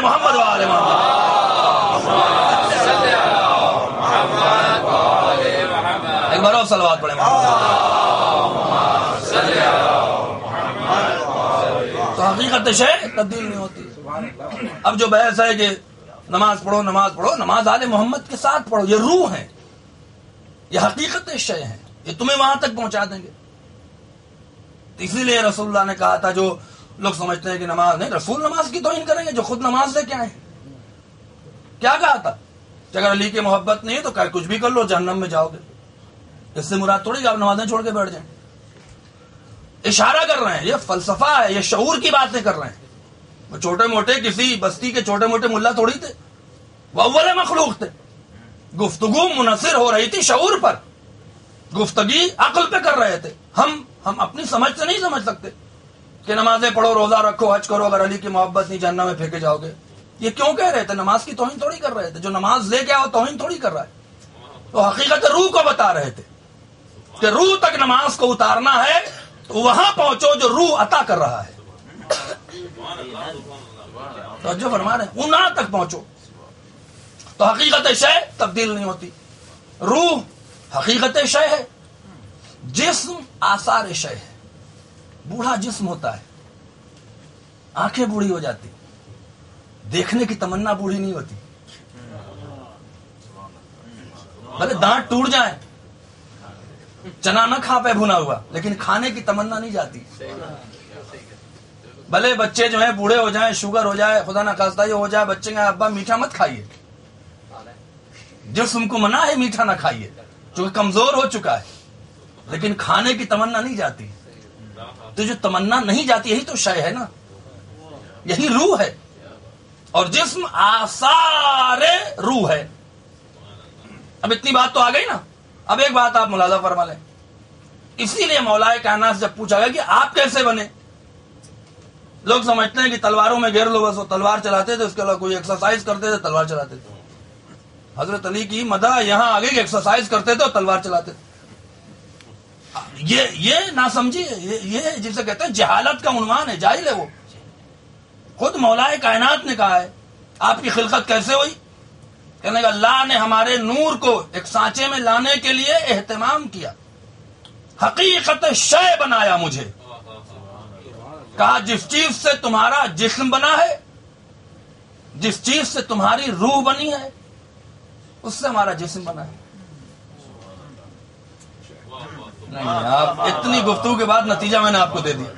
پڑھیں محمد والے محمد. ایک بار اور صلوات پڑھیں محمد. تو حقیقت شے تبدیل نہیں ہوتی. اب جو بحث ہے کہ نماز پڑھو نماز پڑھو، نماز آل محمد کے ساتھ پڑھو، یہ روح ہے، یہ حقیقت شے ہیں، یہ تمہیں وہاں تک پہنچا دیں گے. اسی لیے رسول اللہ نے کہا تھا، جو لوگ سمجھتے ہیں کہ نماز نہیں، رسول نماز کی توہین کریں گے جو خود نماز لے کے آئے. کیا کہا تھا کہ اگر علی کی محبت نہیں ہے تو کچھ بھی کر لو جہنم میں جاؤ گے. اس سے مراد تھوڑی کہ آپ نمازیں چھوڑ کے بیٹھ جائیں. اشارہ کر رہے ہیں، یہ فلسفہ ہے، یہ شعور کی باتیں کر رہے ہیں. وہ چھوٹے موٹے کسی بستی کے چھوٹے موٹے ملا تھوڑی تھے، وہ اول مخلوق تھے. گفتگو منحصر ہو رہی تھی شعور پر، گفتگی عقل پہ کر رہے تھے. ہم اپنی سمجھ سے نہیں سمجھ سکتے کہ نمازیں پڑھو، روزہ رکھو، حج کرو، اگر علی کی محبت نہیں جہنم میں پھینکے جاؤ گے. یہ کیوں کہہ رہے تھے؟ نماز کی توہین تھوڑی کر رہے تھے. جو نماز لے کے آؤ توہین تھوڑی کر رہا ہے. تو حقیقت روح کو بتا رہے تھے کہ روح تک نماز کو اتارنا ہے تو وہاں پہنچو جو روح عطا کر رہا ہے. توجہ فرما رہے ہیں، وہاں تک پہنچو. تو حقیقت شے تبدیل نہیں ہوتی. روح حقیقت شے ہے، جسم آثار شے ہے. بوڑھا جسم ہوتا ہے، آنکھیں بوڑھی ہو جاتی، دیکھنے کی تمنا بوڑھی نہیں ہوتی. بھلے دانت ٹوٹ جائیں، چنا نہ کھا پائے بھنا ہوا، لیکن کھانے کی تمنا نہیں جاتی. بھلے بچے جو ہیں بوڑھے ہو جائیں، شوگر ہو جائے، خدا نہ خواستہ یہ ہو جائے، بچے کہیں ابا میٹھا مت کھائیے، جسم کو منع ہے میٹھا نہ کھائیے چونکہ کمزور ہو چکا ہے، لیکن کھانے کی تمنا نہیں جاتی. تو جو تمنا نہیں جاتی یہی تو شے ہے نا، یہی روح ہے. اور جسم آثار روح ہے. اب اتنی بات تو آ گئی نا. اب ایک بات آپ ملاحظہ فرما لیں. اسی لیے مولا کائنات سے جب پوچھا گیا کہ آپ کیسے بنے، لوگ سمجھتے ہیں کہ تلواروں میں گھیر لو، بس وہ تلوار چلاتے تھے، اس کے علاوہ کوئی ایکسرسائز کرتے تھے تلوار چلاتے تھے. حضرت علی کی مدح یہاں آگے کہ ایکسرسائز کرتے تھے اور تلوار چلاتے تھے. یہ نہ سمجھیے، یہ جسے کہتے ہیں جہالت کا عنوان ہے، جاہل ہے وہ. خود مولا کائنات نے کہا ہے آپ کی خلقت کیسے ہوئی؟ کہنے کا اللہ نے ہمارے نور کو ایک سانچے میں لانے کے لیے اہتمام کیا، حقیقت شے بنایا مجھے. کہا جس چیز سے تمہارا جسم بنا ہے، جس چیز سے تمہاری روح بنی ہے، اس سے ہمارا جسم بنا ہے. نہیں، آپ اتنی گفتگو کے بعد نتیجہ میں نے آپ کو دے دیا.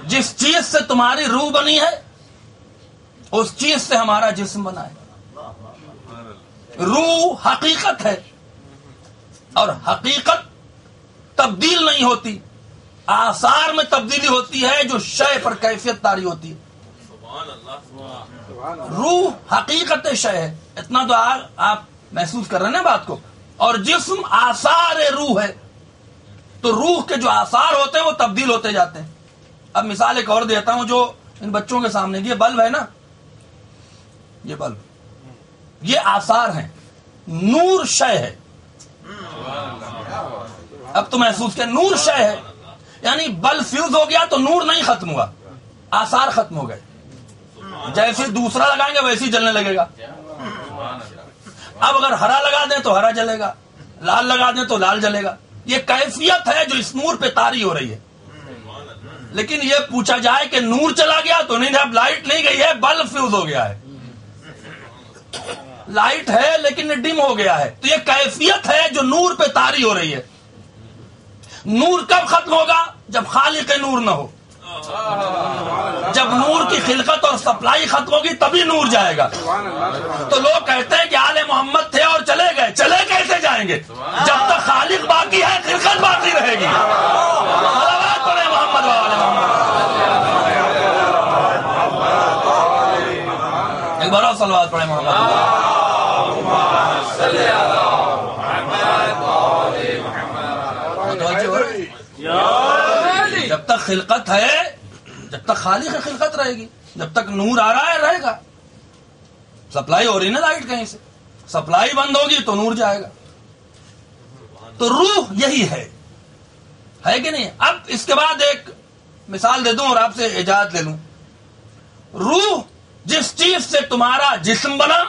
جس چیز سے تمہاری روح بنی ہے اس چیز سے ہمارا جسم بنا ہے. روح حقیقت ہے اور حقیقت تبدیل نہیں ہوتی، آثار میں تبدیلی ہوتی ہے جو شے پر کیفیت طاری ہوتی ہے. روح حقیقت شے ہے، اتنا تو آپ محسوس کر رہے ہیں نا بات کو. اور جسم آثار روح ہے، تو روح کے جو آثار ہوتے ہیں وہ تبدیل ہوتے جاتے ہیں. اب مثال ایک اور دیتا ہوں جو ان بچوں کے سامنے، یہ بلب ہے نا، یہ بلب، یہ آثار ہیں، نور شے ہے. اب تو محسوس کیا، نور شے ہے، یعنی بلب فیوز ہو گیا تو نور نہیں ختم ہوا، آثار ختم ہو گئے. جیسے دوسرا لگائیں گے ویسے ہی جلنے لگے گا. اب اگر ہرا لگا دیں تو ہرا جلے گا، لال لگا دیں تو لال جلے گا. یہ کیفیت ہے جو اس نور پہ طاری ہو رہی ہے. لیکن یہ پوچھا جائے کہ نور چلا گیا تو نہیں، اب لائٹ نہیں گئی ہے، بلب فیوز ہو گیا ہے. لائٹ ہے لیکن ڈم ہو گیا ہے. تو یہ کیفیت ہے جو نور پہ طاری ہو رہی ہے. نور کب ختم ہوگا؟ جب خالق نور نہ ہو. جب نور کی خلقت اور سپلائی ختم ہوگی تبھی نور جائے گا. تو لوگ کہتے ہیں کہ آل محمد تھے اور چلے گئے، چلے کیسے جائیں گے؟ جب تک خالق باقی ہے خلقت باقی رہے گی. صلوات پڑھیں محمد وآل محمد. ایک بار اور صلوات پڑھیں محمد. جب تک خلقت ہے، جب تک خالق خلقت رہے گی، جب تک نور آ رہا ہے رہے گا. سپلائی ہو رہی نا لائٹ کہیں سے، سپلائی بند ہوگی تو نور جائے گا. تو روح یہی ہے کہ نہیں؟ اب اس کے بعد ایک مثال دے دوں اور آپ سے اجازت لے لوں. روح جس چیز سے تمہارا جسم بنا،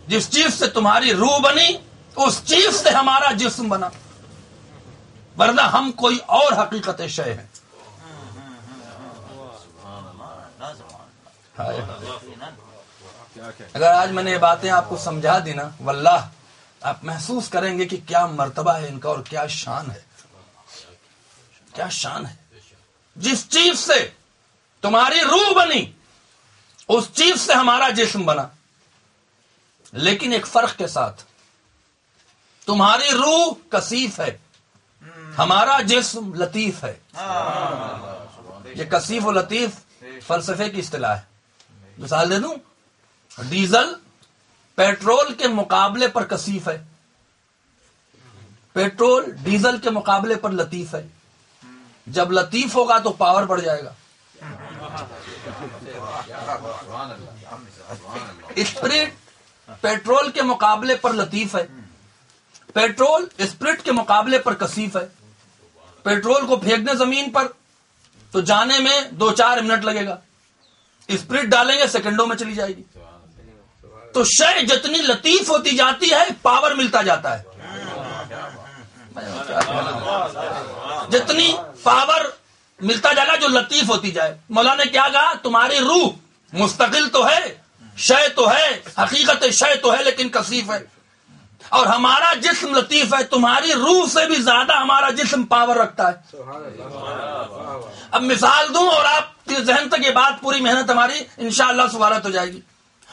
جس چیز سے تمہاری روح بنی، اس چیز سے ہمارا جسم بنا، ورنہ ہم کوئی اور حقیقت شے ہیں. اگر آج میں نے یہ باتیں آپ کو سمجھا دی نا، واللہ آپ محسوس کریں گے کہ کیا مرتبہ ہے ان کا اور کیا شان ہے، کیا شان ہے. جس چیز سے تمہاری روح بنی، اس چیز سے ہمارا جسم بنا، لیکن ایک فرق کے ساتھ، تمہاری روح کثیف ہے، ہمارا جسم لطیف ہے. یہ کثیف و لطیف فلسفے کی اصطلاح ہے. مثال دے دوں، ڈیزل پیٹرول کے مقابلے پر کثیف ہے، پیٹرول ڈیزل کے مقابلے پر لطیف ہے. جب لطیف ہوگا تو پاور بڑھ جائے گا. اسپرٹ پیٹرول کے مقابلے پر لطیف ہے، پیٹرول اسپرٹ کے مقابلے پر کثیف ہے. پیٹرول کو پھینکنے زمین پر تو جانے میں 2-4 منٹ لگے گا، اسپرٹ ڈالیں گے سیکنڈوں میں چلی جائے گی. تو شے جتنی لطیف ہوتی جاتی ہے پاور ملتا جاتا ہے. جتنی پاور ملتا جائے گا جو لطیف ہوتی جائے. مولا نے کیا کہا؟ تمہاری روح مستقل تو ہے، شے تو ہے، حقیقت شے تو ہے، لیکن کثیف ہے. اور ہمارا جسم لطیف ہے، تمہاری روح سے بھی زیادہ ہمارا جسم پاور رکھتا ہے. اب مثال دوں اور آپ کے ذہن تک یہ بات پوری محنت ہماری انشاءاللہ سوالت ہو جائے گی.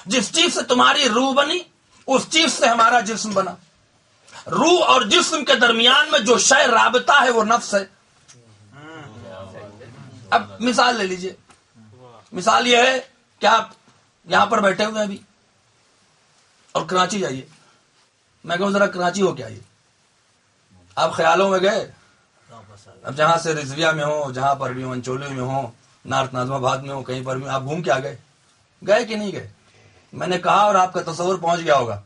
جس چیز سے تمہاری روح بنی، اس چیز سے ہمارا جسم بنا. روح اور جسم کے درمیان میں جو شے رابطہ ہے وہ نفس ہے. اب مثال لے لیجئے، مثال یہ ہے کہ آپ یہاں پر بیٹھے ہوئے ہیں ابھی اور کراچی جائیے. میں کہوں ذرا کراچی ہو کے آئیے. آپ خیالوں میں گئے، اب جہاں سے رضویہ میں ہوں، جہاں پر بھی ہوں، انچولی میں ہوں، نارتھ ناظم آباد میں ہوں، کہیں پر بھی آپ گھوم کے آ گئے. گئے کہ نہیں گئے؟ میں نے کہا اور آپ کا تصور پہنچ گیا ہوگا.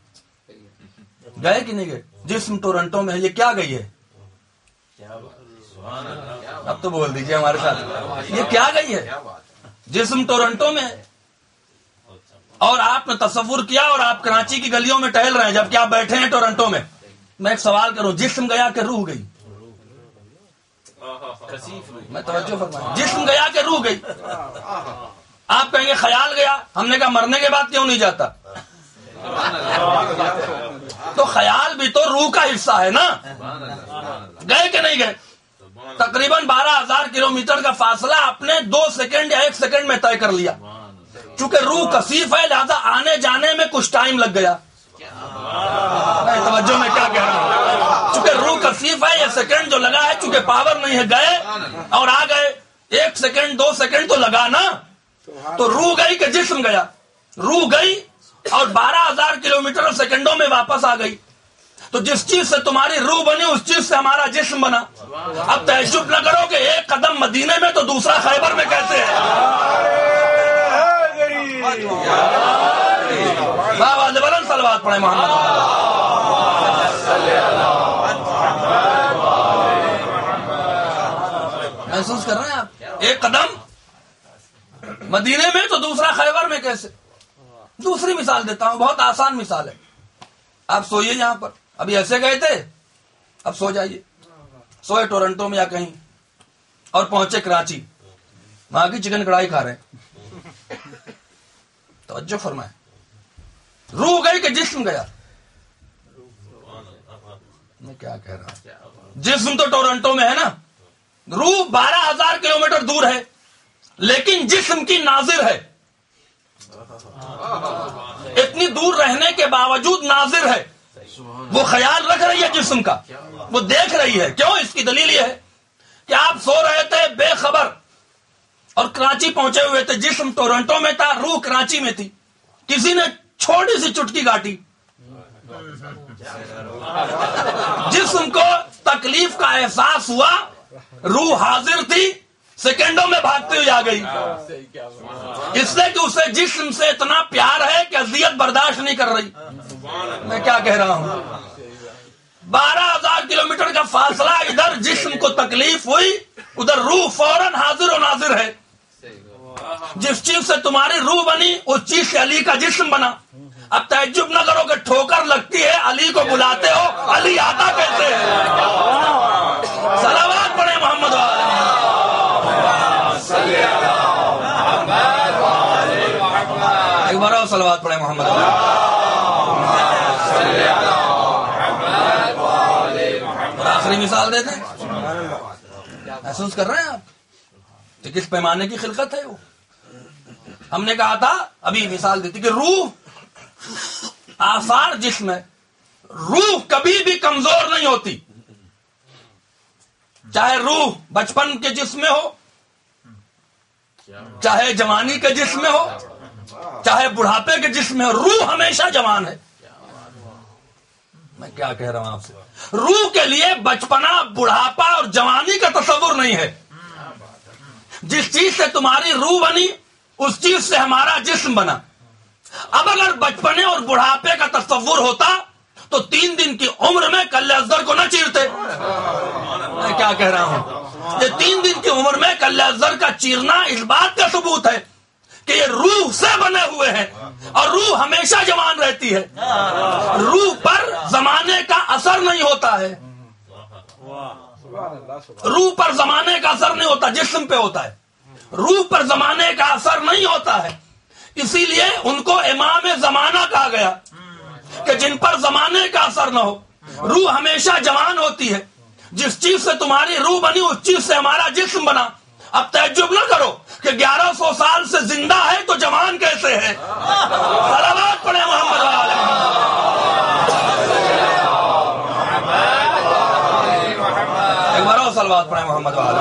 گئے کہ نہیں گئے؟ جسم ٹورنٹو میں ہے، یہ کیا گئی ہے؟ اب تو بول دیجئے ہمارے ساتھ، یہ کیا گئی ہے؟ جسم ٹورنٹو میں ہے. اور آپ نے تصور کیا اور آپ کراچی کی گلیوں میں ٹہل رہے ہیں جبکہ آپ بیٹھے ہیں ٹورنٹو میں. میں ایک سوال کروں، جسم گیا کہ روح گئی؟ میں توجہ فرمائیں، جسم گیا کہ روح گئی؟ آپ کہیں گے خیال گیا. ہم نے کہا مرنے کے بعد کیوں نہیں جاتا؟ تو خیال بھی تو روح کا حصہ ہے نا. گئے کہ نہیں گئے؟ تقریباً 12,000 کلومیٹر کا فاصلہ اپنے 2 سیکنڈ یا 1 سیکنڈ میں طے کر لیا. چونکہ روح کثیف ہے لہذا آنے جانے میں کچھ ٹائم لگ گیا. توجہ میں کیا کہہ رہا ہوں؟ چونکہ روح کثیف ہے، یہ سیکنڈ جو لگا ہے چونکہ پاور نہیں ہے، گئے اور آ گئے. 1 سیکنڈ 2 سیکنڈ تو لگا نا. تو روح گئی کہ جسم گیا؟ روح گئی اور 12,000 کلومیٹر سیکنڈوں میں واپس آ گئی. تو جس چیز سے تمہاری روح بنی اس چیز سے ہمارا جسم بنا. اب تعجب نہ کرو کہ ایک قدم مدینے میں تو دوسرا خیبر میں کیسے ہے. بلند صلوات پڑھیں محمد. محسوس کر رہے ہیں آپ؟ ایک قدم مدینے میں تو دوسرا خیبر میں کیسے. دوسری مثال دیتا ہوں، بہت آسان مثال ہے. آپ سوئیے یہاں پر، ابھی ایسے گئے تھے، اب سو جائیے. سوئے ٹورنٹو میں یا کہیں اور پہنچے کراچی، وہاں کی چکن کڑھائی کھا رہے ہیں. توجہ فرمائیں، روح گئی کہ جسم گیا؟ میں کیا کہہ رہا ہوں، جسم تو ٹورنٹو میں ہے نا. روح 12,000 کلومیٹر دور ہے لیکن جسم کی ناظر ہے. اتنی دور رہنے کے باوجود ناظر ہے. وہ خیال رکھ رہی ہے جسم کا، وہ دیکھ رہی ہے. کیوں؟ اس کی دلیل یہ ہے کہ آپ سو رہے تھے بے خبر اور کراچی پہنچے ہوئے تھے. جسم ٹورنٹو میں تھا، روح کراچی میں تھی. کسی نے چھوٹی سی چٹکی کاٹی، جسم کو تکلیف کا احساس ہوا، روح حاضر تھی، سیکنڈوں میں بھاگتی ہوئی آ گئی. اس لیے کہ اسے جسم سے اتنا پیار ہے کہ اذیت برداشت نہیں کر رہی. میں کیا کہہ رہا ہوں، 12,000 کلومیٹر کا فاصلہ، ادھر جسم کو تکلیف ہوئی، ادھر روح فوراً حاضر و ناظر ہے. جس چیز سے تمہاری روح بنی اس چیز سے علی کا جسم بنا. اب تعجب نہ کرو کہ ٹھوکر لگتی ہے، علی کو بلاتے ہو، علی آتا کیسے ہے؟ صلوات پڑھیں محمد والے. ایک بار اور صلوات پڑھیں محمد والے. اور آخری مثال دیتے ہیں. محسوس کر رہے ہیں آپ کہ کس پیمانے کی خلقت ہے وہ؟ ہم نے کہا تھا ابھی مثال دیتی کہ روح آثار جسم ہے. روح کبھی بھی کمزور نہیں ہوتی، چاہے روح بچپن کے جسم میں ہو، چاہے جوانی کے جسم میں ہو، چاہے بڑھاپے کے جسم میں ہو، روح ہمیشہ جوان ہے. میں کیا کہہ رہا ہوں آپ سے؟ روح کے لیے بچپنا، بڑھاپا اور جوانی کا تصور نہیں ہے. جس چیز سے تمہاری روح بنی اس چیز سے ہمارا جسم بنا. اب اگر بچپنے اور بڑھاپے کا تصور ہوتا تو 3 دن کی عمر میں کل ازدر کو نہ چیرتے. میں کیا کہہ رہا ہوں؟ یہ 3 دن کی عمر میں کل ازدر کا چیرنا اس بات کا ثبوت ہے کہ یہ روح سے بنے ہوئے ہیں اور روح ہمیشہ جوان رہتی ہے. روح پر زمانے کا اثر نہیں ہوتا ہے. روح پر زمانے کا اثر نہیں ہوتا، جسم پہ ہوتا ہے. روح پر زمانے کا اثر نہیں ہوتا ہے. اسی لیے ان کو امام زمانہ کہا گیا کہ جن پر زمانے کا اثر نہ ہو. روح ہمیشہ جوان ہوتی ہے. جس چیز سے تمہاری روح بنی اس چیز سے ہمارا جسم بنا. اب تعجب نہ کرو کہ 1100 سال سے زندہ ہے تو جوان کیسے ہے. صلوات پڑھیں محمد والے. ایک بار اور صلوات پڑھیں محمد والے.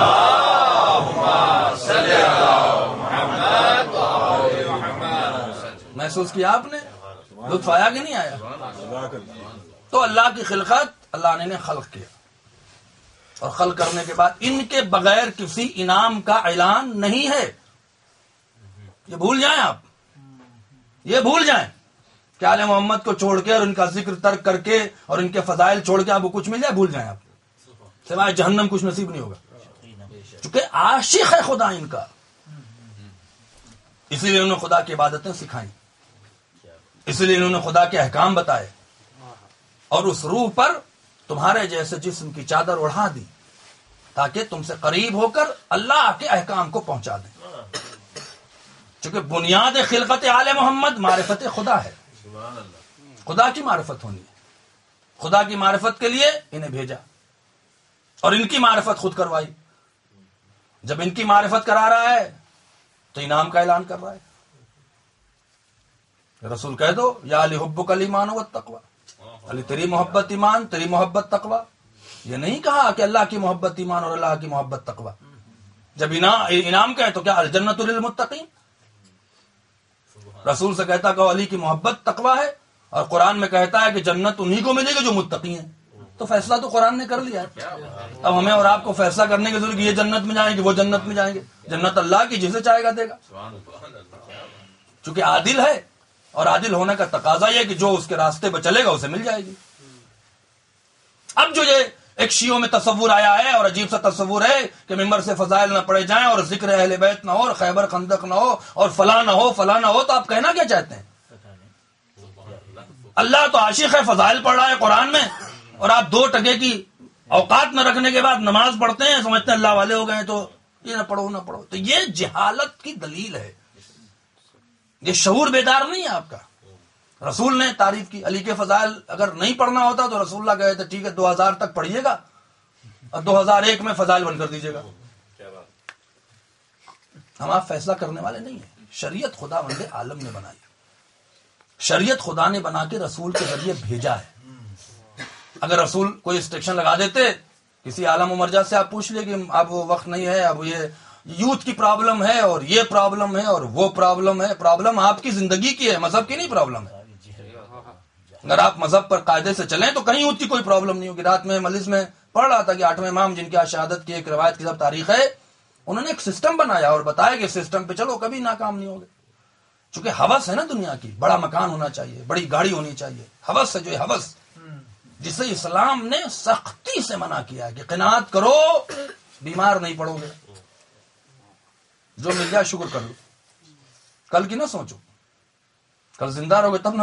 محسوس کیا آپ نے؟ لطف آیا کہ نہیں آیا؟ تو اللہ کی خلقت اللہ نے خلق کیا اور خلق کرنے کے بعد ان کے بغیر کسی انعام کا اعلان نہیں ہے. یہ بھول جائیں آپ، یہ بھول جائیں کہ آل محمد کو چھوڑ کے اور ان کا ذکر ترک کر کے اور ان کے فضائل چھوڑ کے آپ کو کچھ مل جائے. بھول جائیں آپ، سوائے جہنم کچھ نصیب نہیں ہوگا. چونکہ عاشق ہے خدا ان کا، اسی لیے انہوں نے خدا کی عبادتیں سکھائیں، اسی لیے انہوں نے خدا کے احکام بتائے اور اس روح پر تمہارے جیسے جسم کی چادر اڑھا دی تاکہ تم سے قریب ہو کر اللہ کے احکام کو پہنچا دیں. چونکہ بنیاد خلقت آل محمد معرفت خدا ہے. خدا کی معرفت ہونی ہے. خدا کی معرفت کے لیے انہیں بھیجا اور ان کی معرفت خود کروائی. جب ان کی معرفت کرا رہا ہے تو انعام کا اعلان کر رہا ہے. رسول کہہ دو یا علی حبک الایمان والتقوی، علی تیری محبت ایمان، تیری محبت تقوی. یہ نہیں کہا کہ اللہ کی محبت ایمان اور اللہ کی محبت تقوی. جب انعام کہے تو کیا الجنت للمتقین. رسول سے کہتا کہ علی کی محبت تقوی ہے اور قرآن میں کہتا ہے کہ جنت انہی کو ملے گی جو متقی ہیں. تو فیصلہ تو قرآن نے کر لیا ہے. اب ہمیں اور آپ کو فیصلہ کرنے کی ضرورت ہے کہ یہ جنت میں جائیں گے، وہ جنت میں جائیں گے. جنت اللہ کی، جسے چاہے گا دے گا. چونکہ عادل ہے اور عادل ہونے کا تقاضا یہ کہ جو اس کے راستے پہ چلے گا اسے مل جائے گی. اب جو یہ ایک شیعوں میں تصور آیا ہے اور عجیب سا تصور ہے کہ ممبر سے فضائل نہ پڑھے جائیں اور ذکر اہل بیت نہ ہو اور خیبر خندق نہ ہو اور فلاں نہ ہو فلاں نہ ہو، تو آپ کہنا کیا چاہتے ہیں؟ اللہ تو عاشق ہے، فضائل پڑھ رہا ہے قرآن میں اور آپ 2 ٹکے کی اوقات نہ رکھنے کے بعد نماز پڑھتے ہیں، سمجھتے ہیں اللہ والے ہو گئے تو یہ نہ پڑھو نہ پڑھو. تو یہ جہالت کی دلیل ہے، یہ شعور بیدار نہیں ہے آپ کا. رسول نے تعریف کی علی کے فضائل. اگر نہیں پڑھنا ہوتا تو رسول اللہ کہے تھے ٹھیک ہے 2000 تک پڑھیے گا اور 2001 میں فضائل بند کر دیجیے گا. ہم آپ فیصلہ کرنے والے نہیں ہیں. شریعت خدا بند عالم نے بنائی، شریعت خدا نے بنا کے رسول کے ذریعے بھیجا ہے. اگر رسول کوئی اسٹرکشن لگا دیتے، کسی عالم و مرجع سے آپ پوچھ لیں کہ اب وہ وقت نہیں ہے، اب یہ یوتھ کی پرابلم ہے اور یہ پرابلم ہے اور وہ پرابلم ہے. پرابلم آپ کی زندگی کی ہے، مذہب کی نہیں پرابلم ہے. اگر آپ مذہب پر قاعدے سے چلیں تو کہیں یوتھ کی کوئی پرابلم نہیں ہوگی. رات میں مجلس میں پڑھ رہا تھا کہ 8ویں امام جن کی شہادت کی ایک روایت کی سب تاریخ ہے، انہوں نے ایک سسٹم بنایا اور بتایا کہ سسٹم پہ چلو کبھی ناکام نہیں ہوگے. چونکہ ہوس ہے نا دنیا کی، بڑا مکان ہونا چاہیے، بڑی گاڑی ہونی چاہیے. ہوس ہے جو ہوس جسے اسلام نے سختی سے منع کیا کہ قناعت کرو، بیمار نہیں پڑو گے، جو مل جائے شکر کر لو. کل کی نہ سوچو، کل زندہ رہو گے تب نہ